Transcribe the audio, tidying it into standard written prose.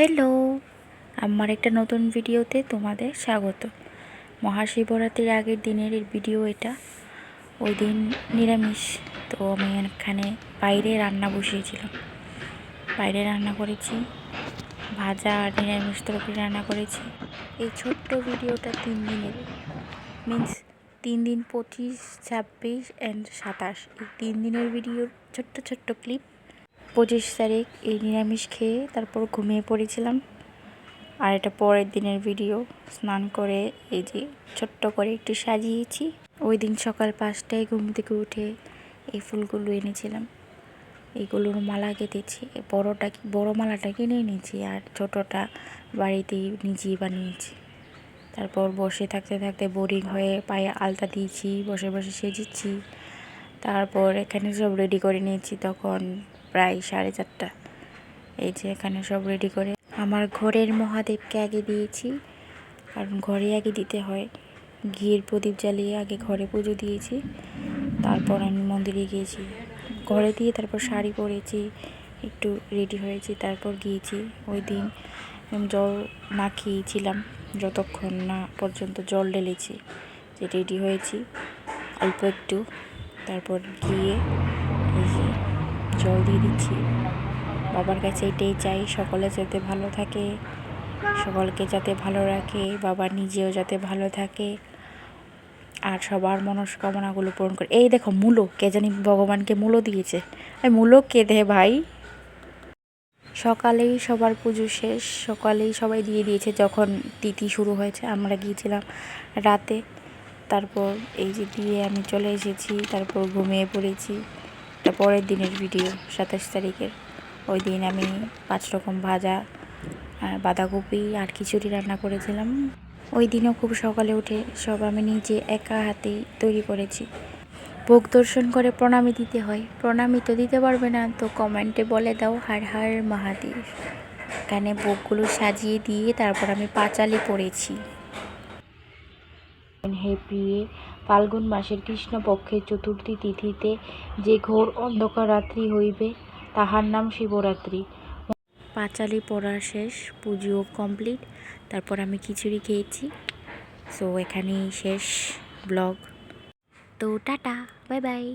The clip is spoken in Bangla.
হ্যালো, আমার একটা নতুন ভিডিওতে তোমাদের স্বাগত। মহাশিবরাত্রির আগের দিনের ভিডিও এটা। ওই দিন নিরামিষ, তো আমি এখানে বাইরে রান্না বসিয়েছিলাম। বাইরে রান্না করেছি, ভাজা আর নিরামিষ তরকারি রান্না করেছি। এই ছোট্ট ভিডিওটা 3 দিনের, মিন্স 3 দিন 25, 26 অ্যান্ড 27, এই 3 দিনের ভিডিওর ছোট্ট ছোট্ট ক্লিপ। 25 তারিখ এই নিরামিষ খেয়ে তারপর ঘুমিয়ে পড়েছিলাম। আর এটা পরের দিনের ভিডিও। স্নান করে এই যে ছোট্ট করে একটু সাজিয়েছি। ওই দিন সকাল 5টায় ঘুম থেকে উঠে এই ফুলগুলো এনেছিলাম, এইগুলোর মালা গেঁথেছি। বড় মালাটা কিনে নিয়েছি আর ছোটোটা বাড়িতেই নিজেই বানিয়েছি। তারপর বসে থাকতে থাকতে বোরিং হয়ে পায়ে আলতা দিয়েছি, বসে বসে সেজেছি। তারপর এখানে সব রেডি করে নিয়েছি, তখন প্রায় 4:30। এই যে এখানে সব রেডি করে আমার ঘরের মহাদেবকে আগে দিয়েছি, কারণ ঘরে আগে দিতে হয়। ঘিয়ের প্রদীপ জ্বালিয়ে আগে ঘরে পুজো দিয়েছি, তারপর আমি মন্দিরে গিয়েছি। ঘরে দিয়ে তারপর শাড়ি পরেছি, একটু রেডি হয়েছি, তারপর গিয়েছি। ওই দিন জল না খেয়েছিলাম যতক্ষণ না পর্যন্ত জল ঢেলেছি, যে রেডি হয়েছি অল্প একটু। তারপর গিয়ে এই যে জল দিয়ে দিচ্ছি। বাবার কাছে এটাই চাই, সকলে যাতে ভালো থাকে, সকলকে যাতে ভালো রাখে, বাবা নিজেও যাতে ভালো থাকে, আর সবার মনস্কামনাগুলো পূরণ করে। এই দেখো মূলো, কে জানি ভগবানকে মূলো দিয়েছে। মূলো কে দেয় ভাই? সকালেই সবার পুজো শেষ, সকালেই সবাই দিয়ে দিয়েছে যখন তিথি শুরু হয়েছে। আমরা গিয়েছিলাম রাতে, তারপর এই যে দিয়ে আমি চলে এসেছি, তারপর ঘুমিয়ে পড়েছি। এটা পরের দিনের ভিডিও, 27 তারিখের। ওই দিন আমি 5 রকম ভাজা, বাঁধাকপি আর খিচুড়ি রান্না করেছিলাম। ওই দিনও খুব সকালে উঠে সব আমি নিজে একা হাতেই তৈরি করেছি। ভোগ দর্শন করে প্রণামী দিতে হয়। প্রণামী তো দিতে পারবে না, তো কমেন্টে বলে দাও হর হর মহাদেব। এখানে ভোগগুলো সাজিয়ে দিয়ে তারপর আমি পাঁচালি পড়েছি। হে প্রিয়ে, ফাল্গুন মাসের কৃষ্ণপক্ষের চতুর্থী তিথিতে যে ঘোর অন্ধকার রাত্রি হইবে তাহার নাম শিবরাত্রি। পাঁচালি পড়া শেষ, পুজো কমপ্লিট, তারপর আমি খিচুড়ি খেয়েছি। সো এখানেই শেষ ব্লগ। তো টাটা, বাই বাই।